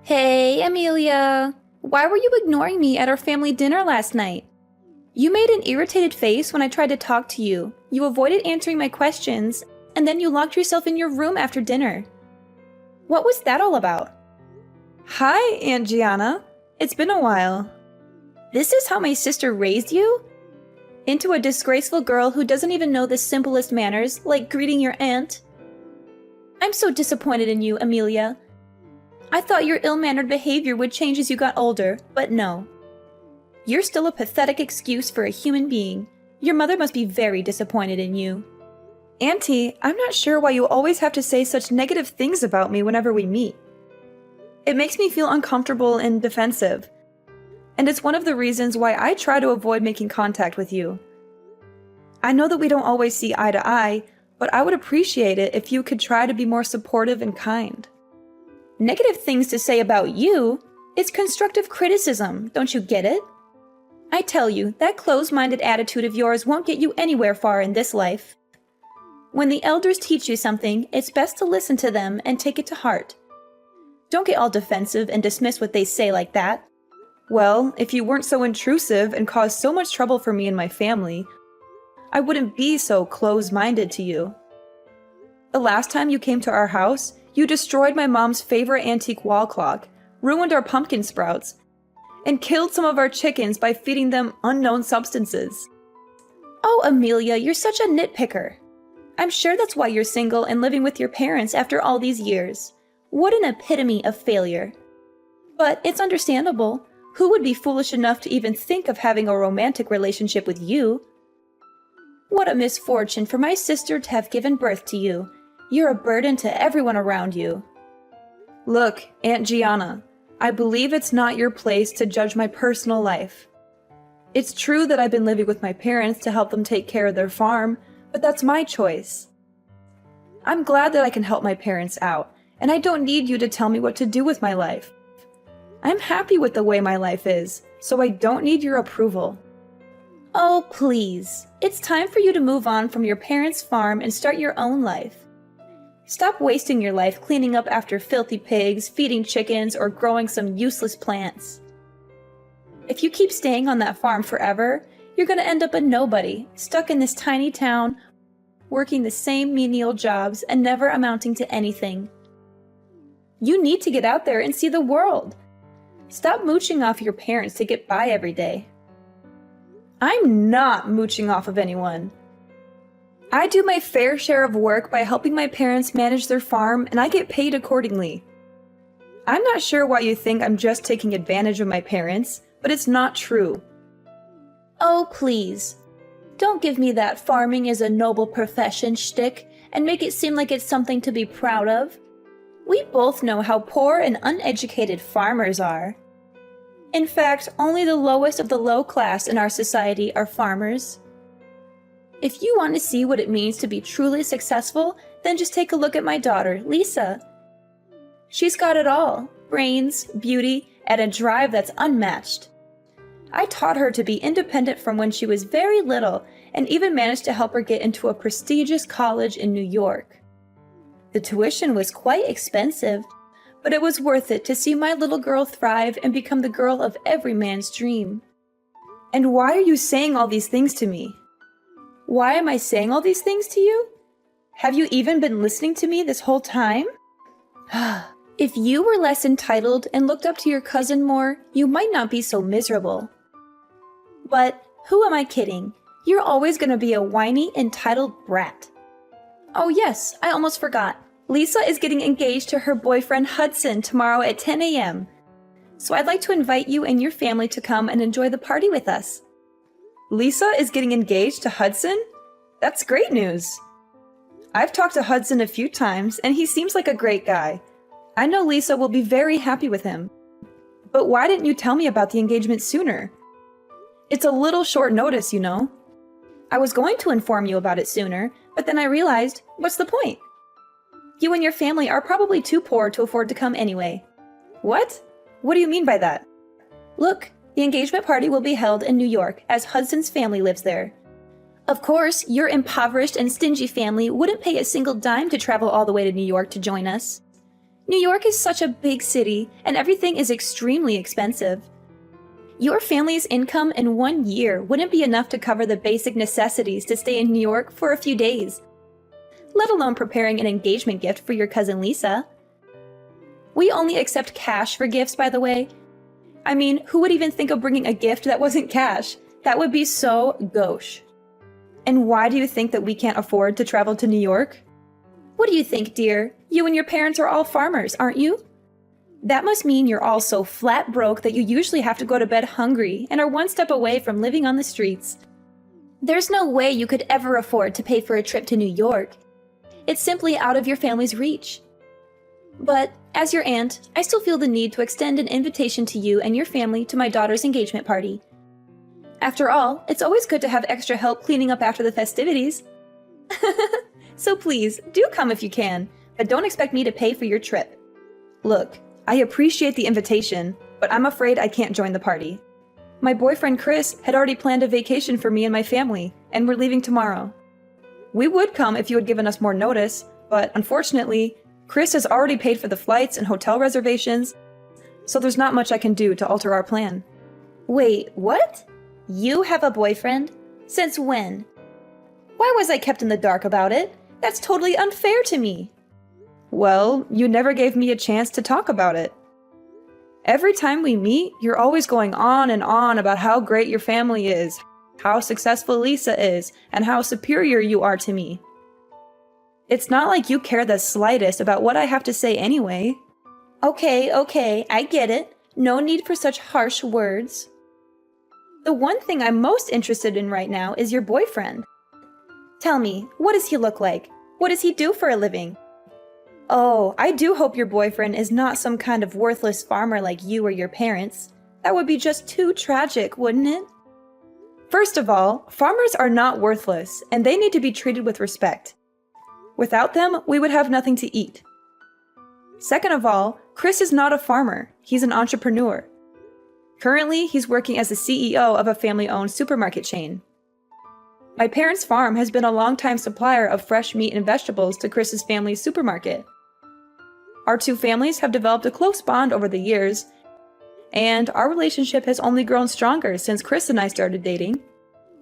Hey, Amelia. Why were you ignoring me at our family dinner last night? You made an irritated face when I tried to talk to you. You avoided answering my questions, and then you locked yourself in your room after dinner. What was that all about? Hi, Aunt Gianna. It's been a while. This is how my sister raised you? Into a disgraceful girl who doesn't even know the simplest manners, like greeting your aunt? I'm so disappointed in you, Amelia. I thought your ill-mannered behavior would change as you got older, but no. You're still a pathetic excuse for a human being. Your mother must be very disappointed in you. Auntie, I'm not sure why you always have to say such negative things about me whenever we meet. It makes me feel uncomfortable and defensive. And it's one of the reasons why I try to avoid making contact with you. I know that we don't always see eye to eye, but I would appreciate it if you could try to be more supportive and kind. Negative things to say about you? It's constructive criticism, don't you get it? I tell you, that closed-minded attitude of yours won't get you anywhere far in this life. When the elders teach you something, it's best to listen to them and take it to heart. Don't get all defensive and dismiss what they say like that. Well, if you weren't so intrusive and caused so much trouble for me and my family, I wouldn't be so close-minded to you. The last time you came to our house, you destroyed my mom's favorite antique wall clock, ruined our pumpkin sprouts, and killed some of our chickens by feeding them unknown substances. Oh, Amelia, you're such a nitpicker. I'm sure that's why you're single and living with your parents after all these years. What an epitome of failure. But it's understandable. Who would be foolish enough to even think of having a romantic relationship with you? What a misfortune for my sister to have given birth to you. You're a burden to everyone around you. Look, Aunt Gianna, I believe it's not your place to judge my personal life. It's true that I've been living with my parents to help them take care of their farm, but that's my choice. I'm glad that I can help my parents out, and I don't need you to tell me what to do with my life. I'm happy with the way my life is, so I don't need your approval. Oh, please. It's time for you to move on from your parents' farm and start your own life. Stop wasting your life cleaning up after filthy pigs, feeding chickens, or growing some useless plants. If you keep staying on that farm forever, you're going to end up a nobody, stuck in this tiny town, working the same menial jobs and never amounting to anything. You need to get out there and see the world. Stop mooching off your parents to get by every day. I'm not mooching off of anyone. I do my fair share of work by helping my parents manage their farm, and I get paid accordingly. I'm not sure why you think I'm just taking advantage of my parents, but it's not true. Oh, please. Don't give me that farming is a noble profession shtick and make it seem like it's something to be proud of. We both know how poor and uneducated farmers are. In fact, only the lowest of the low class in our society are farmers. If you want to see what it means to be truly successful, then just take a look at my daughter, Lisa. She's got it all: brains, beauty, and a drive that's unmatched. I taught her to be independent from when she was very little, and even managed to help her get into a prestigious college in New York. The tuition was quite expensive, but it was worth it to see my little girl thrive and become the girl of every man's dream. And why are you saying all these things to me? Why am I saying all these things to you? Have you even been listening to me this whole time? If you were less entitled and looked up to your cousin more, you might not be so miserable. But who am I kidding? You're always going to be a whiny, entitled brat. Oh yes, I almost forgot. Lisa is getting engaged to her boyfriend Hudson tomorrow at 10 a.m. So I'd like to invite you and your family to come and enjoy the party with us. Lisa is getting engaged to Hudson? That's great news. I've talked to Hudson a few times, and he seems like a great guy. I know Lisa will be very happy with him. But why didn't you tell me about the engagement sooner? It's a little short notice, you know. I was going to inform you about it sooner, but then I realized, what's the point? You and your family are probably too poor to afford to come anyway. What? What do you mean by that? Look, the engagement party will be held in New York, as Hudson's family lives there. Of course, your impoverished and stingy family wouldn't pay a single dime to travel all the way to New York to join us. New York is such a big city, and everything is extremely expensive. Your family's income in 1 year wouldn't be enough to cover the basic necessities to stay in New York for a few days, let alone preparing an engagement gift for your cousin Lisa. We only accept cash for gifts, by the way. I mean, who would even think of bringing a gift that wasn't cash? That would be so gauche. And why do you think that we can't afford to travel to New York? What do you think, dear? You and your parents are all farmers, aren't you? That must mean you're all so flat broke that you usually have to go to bed hungry and are one step away from living on the streets. There's no way you could ever afford to pay for a trip to New York. It's simply out of your family's reach. But, as your aunt, I still feel the need to extend an invitation to you and your family to my daughter's engagement party. After all, it's always good to have extra help cleaning up after the festivities. So please, do come if you can, but don't expect me to pay for your trip. Look, I appreciate the invitation, but I'm afraid I can't join the party. My boyfriend Chris had already planned a vacation for me and my family, and we're leaving tomorrow. We would come if you had given us more notice, but unfortunately, Chris has already paid for the flights and hotel reservations, so there's not much I can do to alter our plan. Wait, what? You have a boyfriend? Since when? Why was I kept in the dark about it? That's totally unfair to me. Well, you never gave me a chance to talk about it. Every time we meet, you're always going on and on about how great your family is, how successful Lisa is, and how superior you are to me. It's not like you care the slightest about what I have to say anyway. Okay, I get it. No need for such harsh words. The one thing I'm most interested in right now is your boyfriend. Tell me, what does he look like? What does he do for a living? Oh, I do hope your boyfriend is not some kind of worthless farmer like you or your parents. That would be just too tragic, wouldn't it? First of all, farmers are not worthless, and they need to be treated with respect. Without them, we would have nothing to eat. Second of all, Chris is not a farmer, he's an entrepreneur. Currently, he's working as the CEO of a family-owned supermarket chain. My parents' farm has been a long-time supplier of fresh meat and vegetables to Chris's family's supermarket. Our two families have developed a close bond over the years, and our relationship has only grown stronger since Chris and I started dating.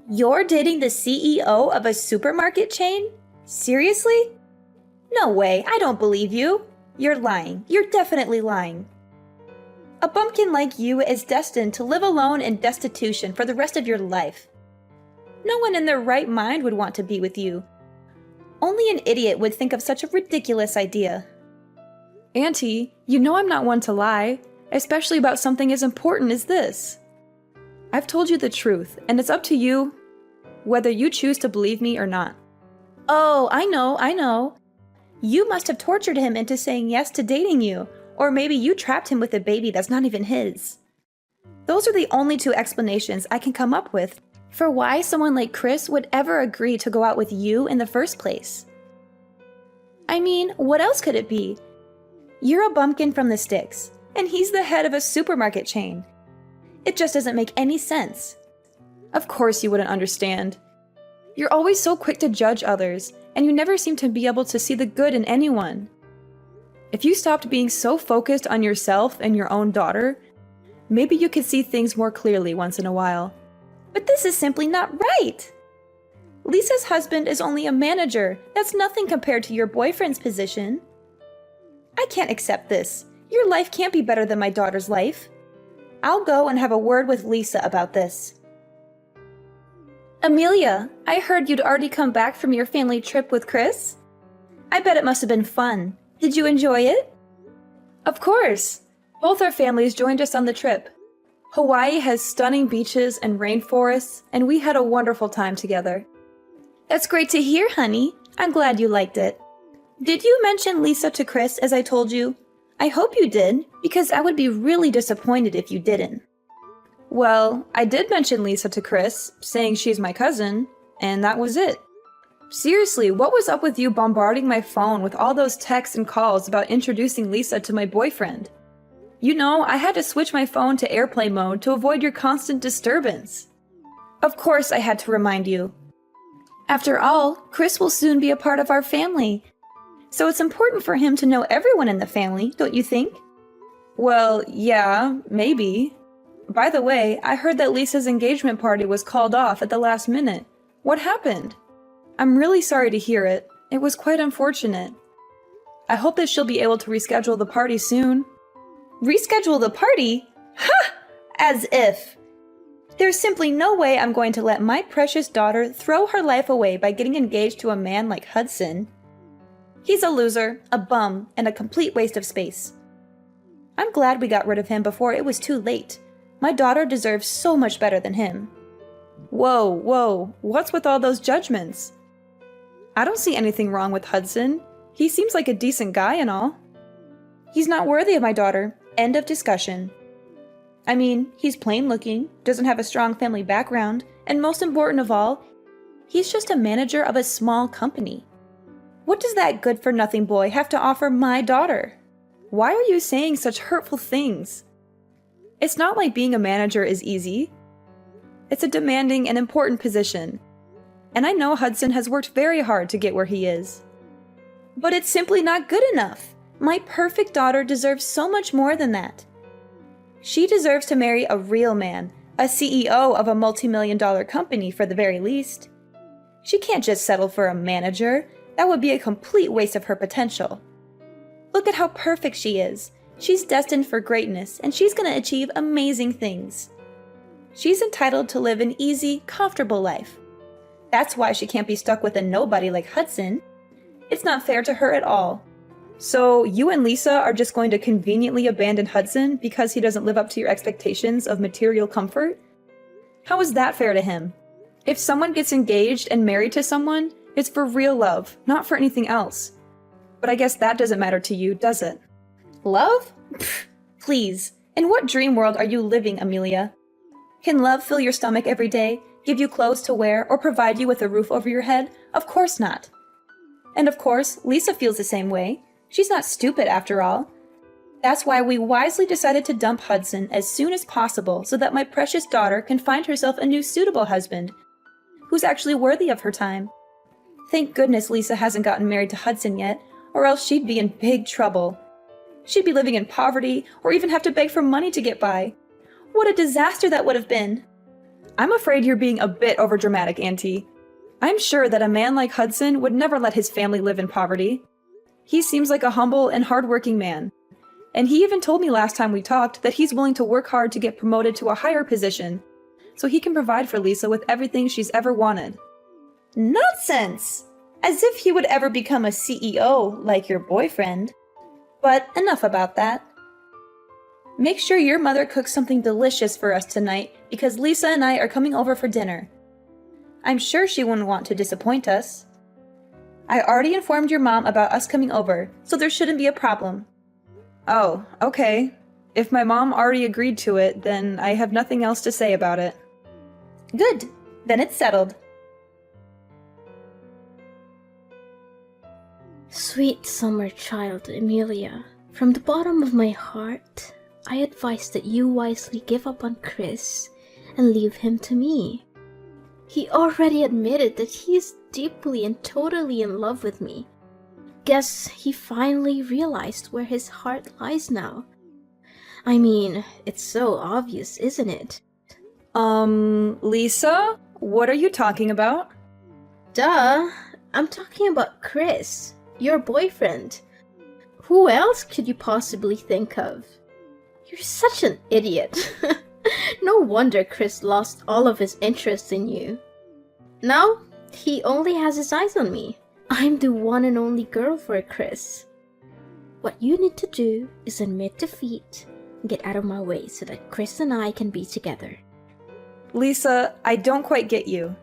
You're dating the CEO of a supermarket chain? Seriously? No way, I don't believe you. You're lying. You're definitely lying. A bumpkin like you is destined to live alone in destitution for the rest of your life. No one in their right mind would want to be with you. Only an idiot would think of such a ridiculous idea. Auntie, you know I'm not one to lie, especially about something as important as this. I've told you the truth, and it's up to you whether you choose to believe me or not. Oh, I know. You must have tortured him into saying yes to dating you, or maybe you trapped him with a baby that's not even his. Those are the only two explanations I can come up with for why someone like Chris would ever agree to go out with you in the first place. I mean, what else could it be? You're a bumpkin from the sticks, and he's the head of a supermarket chain. It just doesn't make any sense. Of course you wouldn't understand. You're always so quick to judge others, and you never seem to be able to see the good in anyone. If you stopped being so focused on yourself and your own daughter, maybe you could see things more clearly once in a while. But this is simply not right! Lisa's husband is only a manager. That's nothing compared to your boyfriend's position. I can't accept this. Your life can't be better than my daughter's life. I'll go and have a word with Lisa about this. Amelia, I heard you'd already come back from your family trip with Chris? I bet it must have been fun. Did you enjoy it? Of course. Both our families joined us on the trip. Hawaii has stunning beaches and rainforests, and we had a wonderful time together. That's great to hear, honey. I'm glad you liked it. Did you mention Lisa to Chris as I told you? I hope you did, because I would be really disappointed if you didn't. Well, I did mention Lisa to Chris, saying she's my cousin, and that was it. Seriously, what was up with you bombarding my phone with all those texts and calls about introducing Lisa to my boyfriend? You know, I had to switch my phone to airplane mode to avoid your constant disturbance. Of course I had to remind you. After all, Chris will soon be a part of our family. So it's important for him to know everyone in the family, don't you think? Well, yeah, maybe. By the way, I heard that Lisa's engagement party was called off at the last minute. What happened? I'm really sorry to hear it. It was quite unfortunate. I hope that she'll be able to reschedule the party soon. Reschedule the party? Ha! As if. There's simply no way I'm going to let my precious daughter throw her life away by getting engaged to a man like Hudson. He's a loser, a bum, and a complete waste of space. I'm glad we got rid of him before it was too late. My daughter deserves so much better than him. Whoa, what's with all those judgments? I don't see anything wrong with Hudson. He seems like a decent guy and all. He's not worthy of my daughter. End of discussion. I mean, he's plain looking, doesn't have a strong family background, and most important of all, he's just a manager of a small company. What does that good-for-nothing boy have to offer my daughter? Why are you saying such hurtful things? It's not like being a manager is easy. It's a demanding and important position. And I know Hudson has worked very hard to get where he is. But it's simply not good enough. My perfect daughter deserves so much more than that. She deserves to marry a real man, a CEO of a multi-million-dollar company for the very least. She can't just settle for a manager. That would be a complete waste of her potential. Look at how perfect she is. She's destined for greatness, and she's going to achieve amazing things. She's entitled to live an easy, comfortable life. That's why she can't be stuck with a nobody like Hudson. It's not fair to her at all. So you and Lisa are just going to conveniently abandon Hudson because he doesn't live up to your expectations of material comfort? How is that fair to him? If someone gets engaged and married to someone, it's for real love, not for anything else. But I guess that doesn't matter to you, does it? Love? Pfft, please. In what dream world are you living, Amelia? Can love fill your stomach every day, give you clothes to wear, or provide you with a roof over your head? Of course not. And of course, Lisa feels the same way. She's not stupid after all. That's why we wisely decided to dump Hudson as soon as possible so that my precious daughter can find herself a new suitable husband, who's actually worthy of her time. Thank goodness Lisa hasn't gotten married to Hudson yet, or else she'd be in big trouble. She'd be living in poverty, or even have to beg for money to get by. What a disaster that would have been! I'm afraid you're being a bit overdramatic, Auntie. I'm sure that a man like Hudson would never let his family live in poverty. He seems like a humble and hardworking man. And he even told me last time we talked that he's willing to work hard to get promoted to a higher position, so he can provide for Lisa with everything she's ever wanted. Nonsense! As if he would ever become a CEO like your boyfriend. But enough about that. Make sure your mother cooks something delicious for us tonight, because Lisa and I are coming over for dinner. I'm sure she wouldn't want to disappoint us. I already informed your mom about us coming over, so there shouldn't be a problem. Oh, okay. If my mom already agreed to it, then I have nothing else to say about it. Good. Then it's settled. Sweet summer child, Amelia, from the bottom of my heart, I advise that you wisely give up on Chris and leave him to me. He already admitted that he is deeply and totally in love with me. Guess he finally realized where his heart lies now. I mean, it's so obvious, isn't it? Lisa? What are you talking about? Duh! I'm talking about Chris, your boyfriend. Who else could you possibly think of? You're such an idiot. No wonder Chris lost all of his interest in you. Now, he only has his eyes on me. I'm the one and only girl for Chris. What you need to do is admit defeat and get out of my way so that Chris and I can be together. Lisa, I don't quite get you.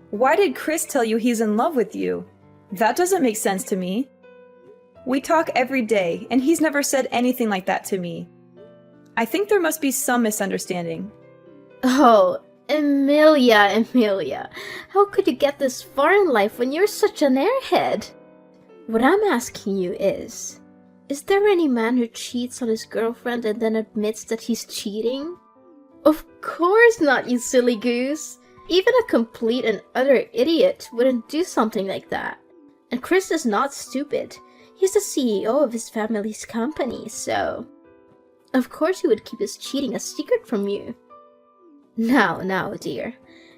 Why did Chris tell you he's in love with you? That doesn't make sense to me. We talk every day, and he's never said anything like that to me. I think there must be some misunderstanding. Oh, Amelia, how could you get this far in life when you're such an airhead? What I'm asking you is there any man who cheats on his girlfriend and then admits that he's cheating? Of course not, you silly goose. Even a complete and utter idiot wouldn't do something like that. And Chris is not stupid. He's the CEO of his family's company, so of course he would keep his cheating a secret from you. Now, dear,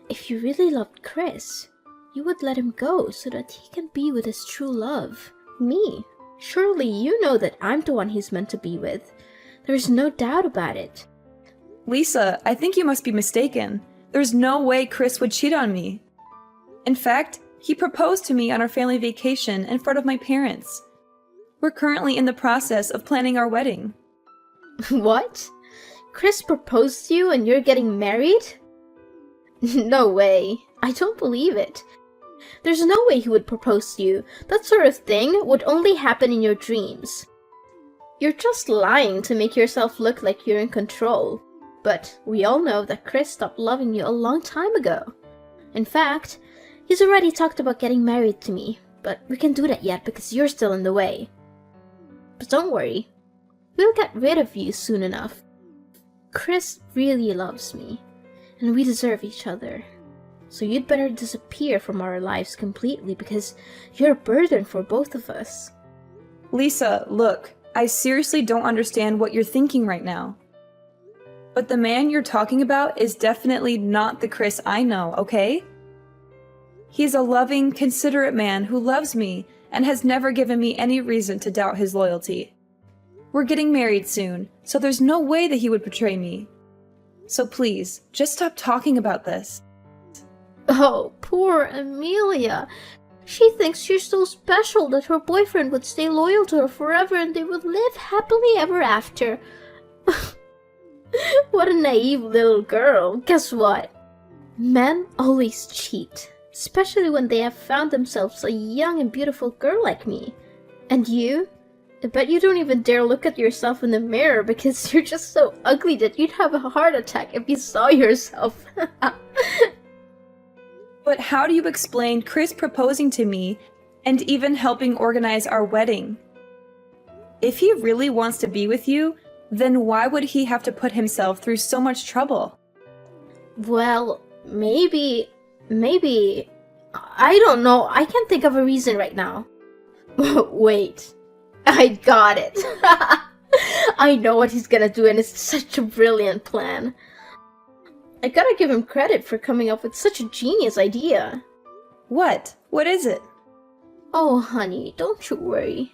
if you really loved Chris, you would let him go so that he can be with his true love, me. Surely you know that I'm the one he's meant to be with. There's no doubt about it. Lisa, I think you must be mistaken. There's no way Chris would cheat on me. In fact, he proposed to me on our family vacation in front of my parents. We're currently in the process of planning our wedding. What? Chris proposed to you and you're getting married? No way. I don't believe it. There's no way he would propose to you. That sort of thing would only happen in your dreams. You're just lying to make yourself look like you're in control. But we all know that Chris stopped loving you a long time ago. In fact, he's already talked about getting married to me, but we can't do that yet because you're still in the way. But don't worry, we'll get rid of you soon enough. Chris really loves me, and we deserve each other. So you'd better disappear from our lives completely because you're a burden for both of us. Lisa, look, I seriously don't understand what you're thinking right now. But the man you're talking about is definitely not the Chris I know, okay? He's a loving, considerate man who loves me and has never given me any reason to doubt his loyalty. We're getting married soon, so there's no way that he would betray me. So please, just stop talking about this. Oh, poor Amelia. She thinks you're so special that her boyfriend would stay loyal to her forever and they would live happily ever after. What a naive little girl. Guess what? Men always cheat, especially when they have found themselves a young and beautiful girl like me. And you? I bet you don't even dare look at yourself in the mirror because you're just so ugly that you'd have a heart attack if you saw yourself. But how do you explain Chris proposing to me and even helping organize our wedding? If he really wants to be with you, then why would he have to put himself through so much trouble? Well, maybe, I don't know. I can't think of a reason right now. Wait, I got it. I know what he's gonna do and it's such a brilliant plan. I gotta give him credit for coming up with such a genius idea. What? What is it? Oh, honey, don't you worry.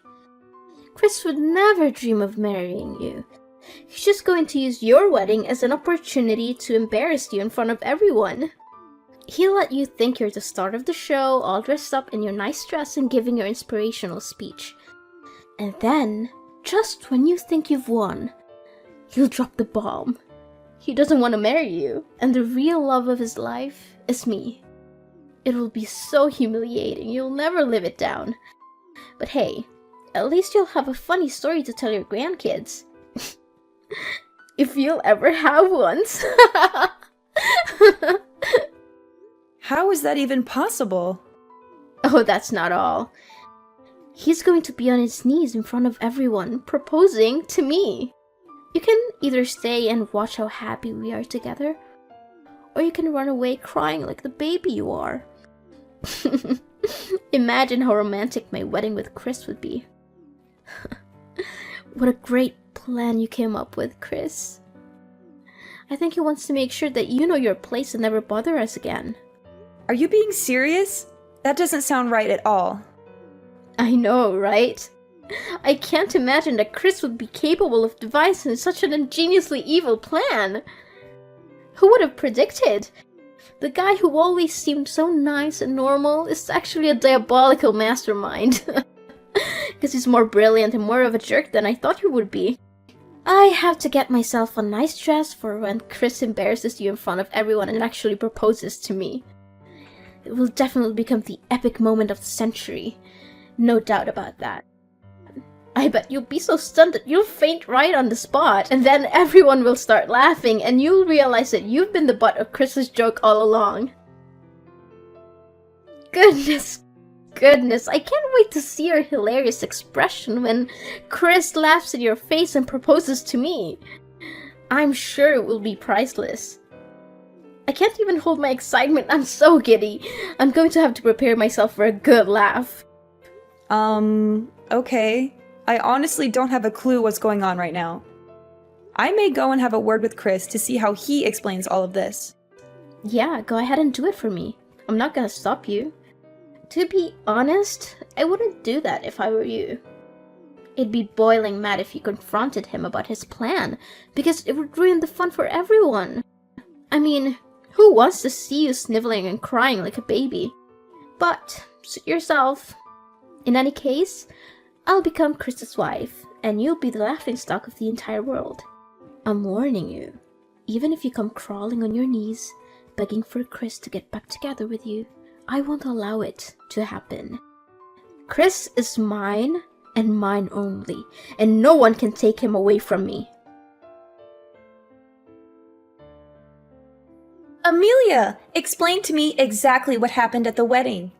Chris would never dream of marrying you. He's just going to use your wedding as an opportunity to embarrass you in front of everyone. He'll let you think you're the star of the show, all dressed up in your nice dress and giving your inspirational speech. And then, just when you think you've won, he'll drop the bomb. He doesn't want to marry you, and the real love of his life is me. It will be so humiliating, you'll never live it down. But hey, at least you'll have a funny story to tell your grandkids. If you'll ever have one. How is that even possible? Oh, that's not all. He's going to be on his knees in front of everyone, proposing to me. You can either stay and watch how happy we are together, or you can run away crying like the baby you are. Imagine how romantic my wedding with Chris would be. What a great plan you came up with, Chris. I think he wants to make sure that you know your place and never bother us again. Are you being serious? That doesn't sound right at all. I know, right? I can't imagine that Chris would be capable of devising such an ingeniously evil plan. Who would have predicted? The guy who always seemed so nice and normal is actually a diabolical mastermind. Because he's more brilliant and more of a jerk than I thought he would be. I have to get myself a nice dress for when Chris embarrasses you in front of everyone and actually proposes to me. It will definitely become the epic moment of the century. No doubt about that. I bet you'll be so stunned that you'll faint right on the spot, and then everyone will start laughing and you'll realize that you've been the butt of Chris's joke all along. Goodness, I can't wait to see your hilarious expression when Chris laughs in your face and proposes to me. I'm sure it will be priceless. I can't even hold my excitement, I'm so giddy. I'm going to have to prepare myself for a good laugh. Okay. I honestly don't have a clue what's going on right now. I may go and have a word with Chris to see how he explains all of this. Yeah, go ahead and do it for me. I'm not gonna stop you. To be honest, I wouldn't do that if I were you. I'd be boiling mad if you confronted him about his plan, because it would ruin the fun for everyone. I mean, who wants to see you sniveling and crying like a baby? But, suit yourself. In any case, I'll become Chris's wife, and you'll be the laughingstock of the entire world. I'm warning you, even if you come crawling on your knees, begging for Chris to get back together with you, I won't allow it to happen. Chris is mine, and mine only, and no one can take him away from me. Amelia, explain to me exactly what happened at the wedding.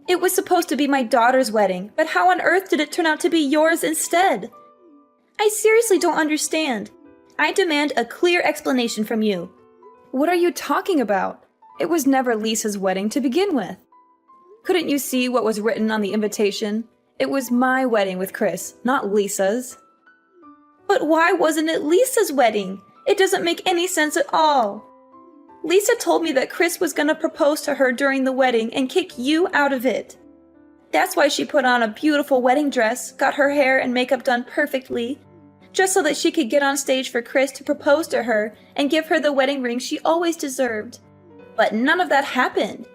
It was supposed to be my daughter's wedding, but how on earth did it turn out to be yours instead? I seriously don't understand. I demand a clear explanation from you. What are you talking about? It was never Lisa's wedding to begin with. Couldn't you see what was written on the invitation? It was my wedding with Chris, not Lisa's. But why wasn't it Lisa's wedding? It doesn't make any sense at all. Lisa told me that Chris was gonna propose to her during the wedding and kick you out of it. That's why she put on a beautiful wedding dress, got her hair and makeup done perfectly, just so that she could get on stage for Chris to propose to her and give her the wedding ring she always deserved. But none of that happened.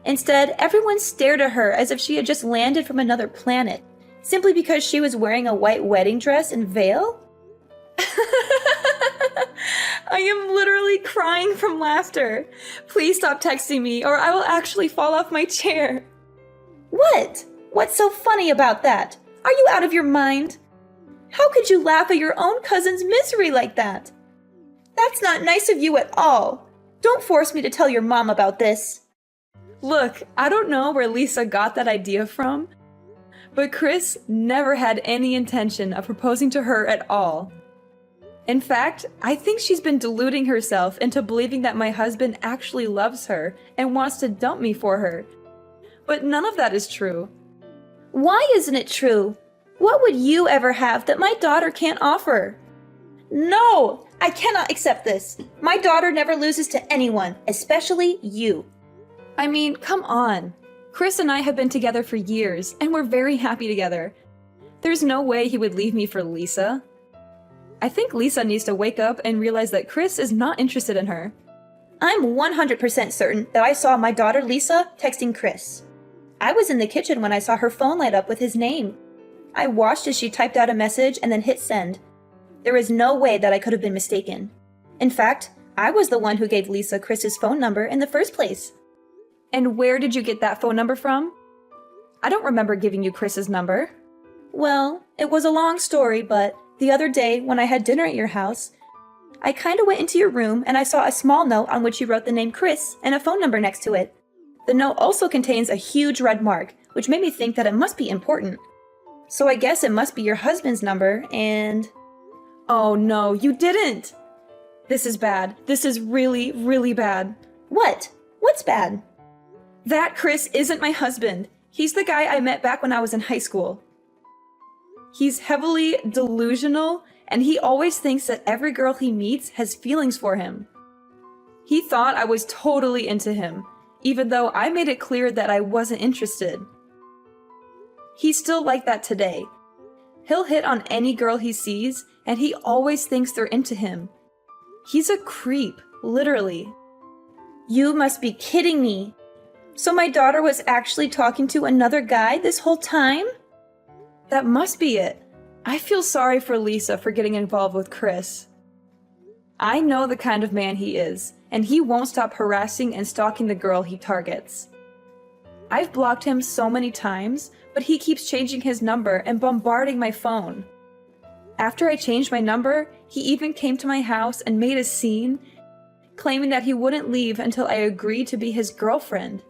Instead, everyone stared at her as if she had just landed from another planet, simply because she was wearing a white wedding dress and veil? I am literally crying from laughter. Please stop texting me or I will actually fall off my chair. What? What's so funny about that? Are you out of your mind? How could you laugh at your own cousin's misery like that? That's not nice of you at all. Don't force me to tell your mom about this. Look, I don't know where Lisa got that idea from, but Chris never had any intention of proposing to her at all. In fact, I think she's been deluding herself into believing that my husband actually loves her and wants to dump me for her. But none of that is true. Why isn't it true? What would you ever have that my daughter can't offer? No! I cannot accept this. My daughter never loses to anyone, especially you. I mean, come on. Chris and I have been together for years, and we're very happy together. There's no way he would leave me for Lisa. I think Lisa needs to wake up and realize that Chris is not interested in her. I'm 100% certain that I saw my daughter Lisa texting Chris. I was in the kitchen when I saw her phone light up with his name. I watched as she typed out a message and then hit send. There is no way that I could have been mistaken. In fact, I was the one who gave Lisa Chris's phone number in the first place. And where did you get that phone number from? I don't remember giving you Chris's number. Well, it was a long story, but the other day when I had dinner at your house, I kinda went into your room and I saw a small note on which you wrote the name Chris and a phone number next to it. The note also contains a huge red mark, which made me think that it must be important. So I guess it must be your husband's number and... Oh no, you didn't! This is bad. This is really, really bad. What? What's bad? That Chris isn't my husband. He's the guy I met back when I was in high school. He's heavily delusional, and he always thinks that every girl he meets has feelings for him. He thought I was totally into him, even though I made it clear that I wasn't interested. He's still like that today. He'll hit on any girl he sees, and he always thinks they're into him. He's a creep, literally. You must be kidding me. So my daughter was actually talking to another guy this whole time? That must be it. I feel sorry for Lisa for getting involved with Chris. I know the kind of man he is, and he won't stop harassing and stalking the girl he targets. I've blocked him so many times, but he keeps changing his number and bombarding my phone. After I changed my number, he even came to my house and made a scene, claiming that he wouldn't leave until I agreed to be his girlfriend.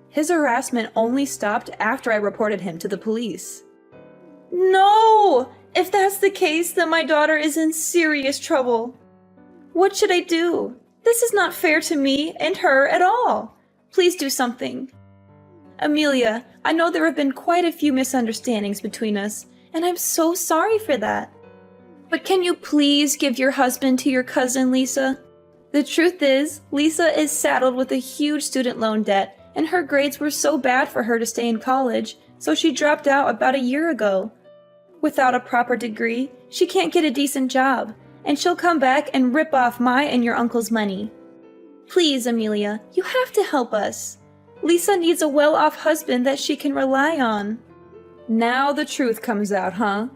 His harassment only stopped after I reported him to the police. No! If that's the case, then my daughter is in serious trouble. What should I do? This is not fair to me and her at all. Please do something. Amelia, I know there have been quite a few misunderstandings between us, and I'm so sorry for that. But can you please give your husband to your cousin, Lisa? The truth is, Lisa is saddled with a huge student loan debt, and her grades were so bad for her to stay in college, so she dropped out about a year ago. Without a proper degree, she can't get a decent job, and she'll come back and rip off my and your uncle's money. Please, Amelia, you have to help us. Lisa needs a well-off husband that she can rely on. Now the truth comes out, huh?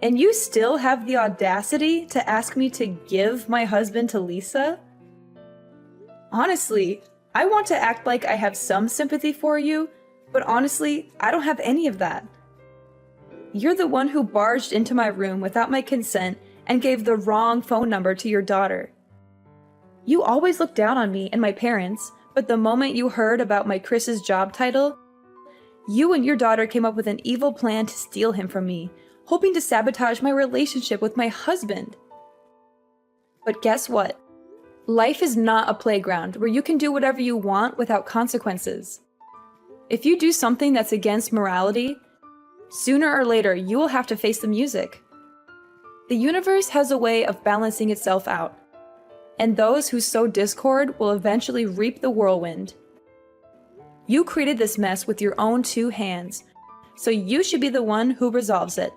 And you still have the audacity to ask me to give my husband to Lisa? Honestly, I want to act like I have some sympathy for you, but honestly, I don't have any of that. You're the one who barged into my room without my consent and gave the wrong phone number to your daughter. You always looked down on me and my parents, but the moment you heard about my Chris's job title, you and your daughter came up with an evil plan to steal him from me, hoping to sabotage my relationship with my husband. But guess what? Life is not a playground where you can do whatever you want without consequences. If you do something that's against morality, sooner or later you will have to face the music. The universe has a way of balancing itself out, and those who sow discord will eventually reap the whirlwind. You created this mess with your own 2 hands, so you should be the one who resolves it.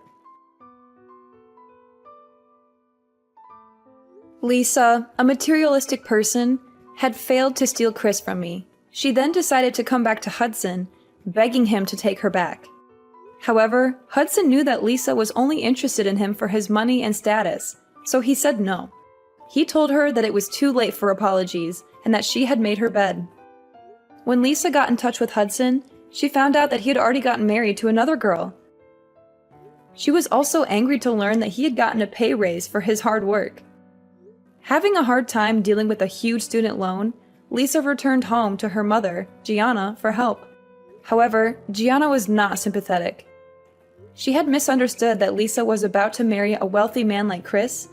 Lisa, a materialistic person, had failed to steal Chris from me. She then decided to come back to Hudson, begging him to take her back. However, Hudson knew that Lisa was only interested in him for his money and status, so he said no. He told her that it was too late for apologies and that she had made her bed. When Lisa got in touch with Hudson, she found out that he had already gotten married to another girl. She was also angry to learn that he had gotten a pay raise for his hard work. Having a hard time dealing with a huge student loan, Lisa returned home to her mother, Gianna, for help. However, Gianna was not sympathetic. She had misunderstood that Lisa was about to marry a wealthy man like Chris,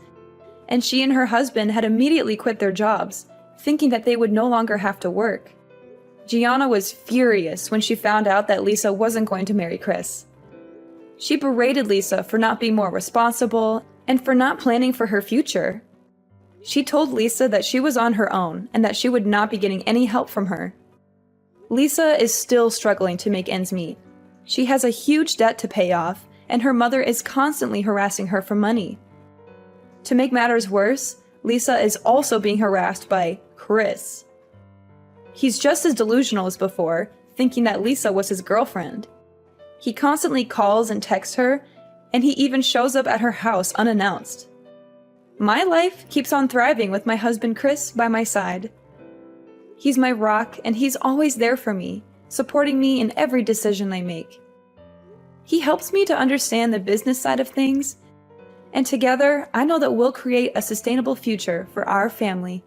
and she and her husband had immediately quit their jobs, thinking that they would no longer have to work. Gianna was furious when she found out that Lisa wasn't going to marry Chris. She berated Lisa for not being more responsible and for not planning for her future. She told Lisa that she was on her own and that she would not be getting any help from her. Lisa is still struggling to make ends meet. She has a huge debt to pay off, and her mother is constantly harassing her for money. To make matters worse, Lisa is also being harassed by Chris. He's just as delusional as before, thinking that Lisa was his girlfriend. He constantly calls and texts her, and he even shows up at her house unannounced. My life keeps on thriving with my husband Chris by my side. He's my rock, and he's always there for me, supporting me in every decision I make. He helps me to understand the business side of things, and together I know that we'll create a sustainable future for our family.